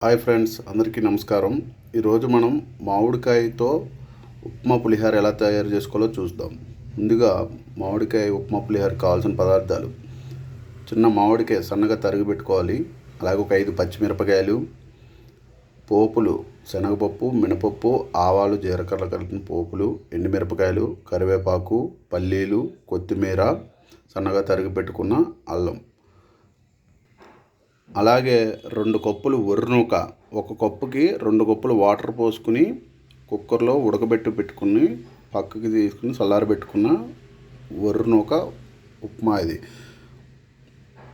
Hi friends, అందరికీ నమస్కారం. ఈరోజు మనం మామిడికాయతో ఉప్మా పులిహోర ఎలా తయారు చేసుకోవాలో చూద్దాం. ముందుగా మామిడికాయ ఉప్మా పులిహోరకి కావాల్సిన పదార్థాలు: చిన్న మామిడికాయ సన్నగా తరిగి పెట్టుకోవాలి. అలాగే ఒక 5 పచ్చిమిరపకాయలు, పోపులు శనగపప్పు, మినపప్పు, ఆవాలు, జీలకర్ర కలిపిన పోపులు, ఎండుమిరపకాయలు, కరివేపాకు, పల్లీలు, కొత్తిమీర, సన్నగా తరిగి పెట్టుకున్న అల్లం, అలాగే 2 కప్పులు వరినూక, ఒక కప్పుకి 2 కప్పులు వాటర్ పోసుకుని కుక్కర్లో పెట్టుకుని పక్కకి తీసుకుని చల్లారబెట్టుకున్న వరినూక ఉప్మా.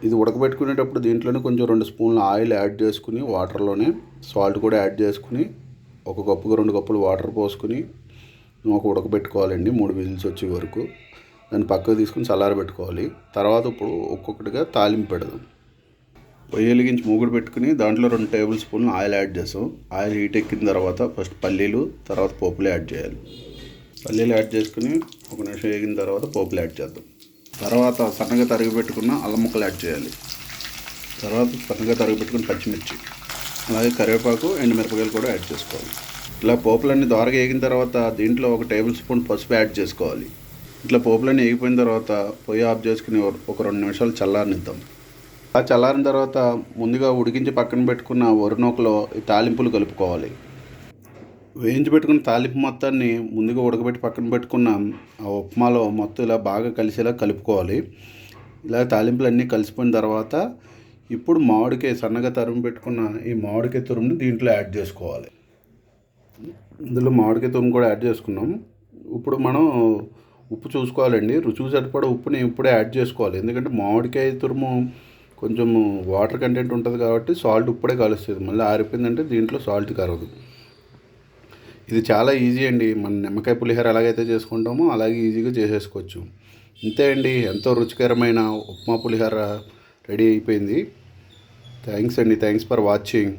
ఇది ఉడకబెట్టుకునేటప్పుడు దీంట్లోనే కొంచెం 2 స్పూన్ల ఆయిల్ యాడ్ చేసుకుని వాటర్లోనే సాల్ట్ కూడా యాడ్ చేసుకుని ఒక కప్పుకి 2 కప్పులు వాటర్ పోసుకుని నూక ఉడకబెట్టుకోవాలండి. 3 విజిల్స్ వచ్చే వరకు. దాన్ని పక్కకు తీసుకుని చల్లారబెట్టుకోవాలి. తర్వాత ఇప్పుడు ఒక్కొక్కటిగా తాలింపు పెడదాం. పొయ్యి వెలిగించి మూగుడు పెట్టుకుని దాంట్లో 2 టేబుల్ స్పూన్లు ఆయిల్ యాడ్ చేసాం. ఆయిల్ హీట్ ఎక్కిన తర్వాత ఫస్ట్ పల్లీలు, తర్వాత పోపులు యాడ్ చేయాలి. పల్లీలు యాడ్ చేసుకుని 1 నిమిషం వేగిన తర్వాత పోపులు యాడ్ చేద్దాం. తర్వాత సన్నగా తరిగి పెట్టుకున్న అల్లం ముక్కలు యాడ్ చేయాలి. తర్వాత సన్నగా తరిగి పెట్టుకున్న పచ్చిమిర్చి, అలాగే కరివేపాకు, ఎండుమిరపకాయలు కూడా యాడ్ చేసుకోవాలి. ఇలా పోపులన్నీ దోరగా వేగిన తర్వాత దీంట్లో 1 టేబుల్ స్పూన్ పసుపు యాడ్ చేసుకోవాలి. ఇట్లా పోపులన్నీ వేగిపోయిన తర్వాత పొయ్యి ఆఫ్ చేసుకుని ఒక 2 నిమిషాలు చల్లారనిద్దాం. చల్లారిన తర్వాత ముందుగా ఉడికించి పక్కన పెట్టుకున్న వరినూకలో ఈ తాలింపులు కలుపుకోవాలి. వేయించి పెట్టుకున్న తాలింపు మొత్తాన్ని ముందుగా ఉడకబెట్టి పక్కన పెట్టుకున్న ఆ ఉప్మాలో మొత్తం ఇలా బాగా కలిసేలా కలుపుకోవాలి. ఇలా తాలింపులు అన్నీ కలిసిపోయిన తర్వాత ఇప్పుడు మామిడికాయ సన్నగా తరిమి పెట్టుకున్న ఈ మామిడికాయ తురుముని దీంట్లో యాడ్ చేసుకోవాలి. ఇందులో మామిడికాయ తురుము కూడా యాడ్ చేసుకున్నాం. ఇప్పుడు మనం ఉప్పు చూసుకోవాలండి. రుచికి సరిపడా ఉప్పుని ఇప్పుడే యాడ్ చేసుకోవాలి. ఎందుకంటే మామిడికాయ తురుము కొంచెం వాటర్ కంటెంట్ ఉంటుంది కాబట్టి సాల్ట్ ఇప్పుడే కలుస్తుంది. మళ్ళీ ఆరిపోయిందంటే దీంట్లో సాల్ట్ కరగదు. ఇది చాలా ఈజీ అండి. మన నిమ్మకాయ పులిహోర ఎలాగైతే చేసుకుంటామో అలాగే ఈజీగా చేసేసుకోవచ్చు. ఇంతే అండి, ఎంతో రుచికరమైన ఉప్మా పులిహోర రెడీ అయిపోయింది. Thanks for watching.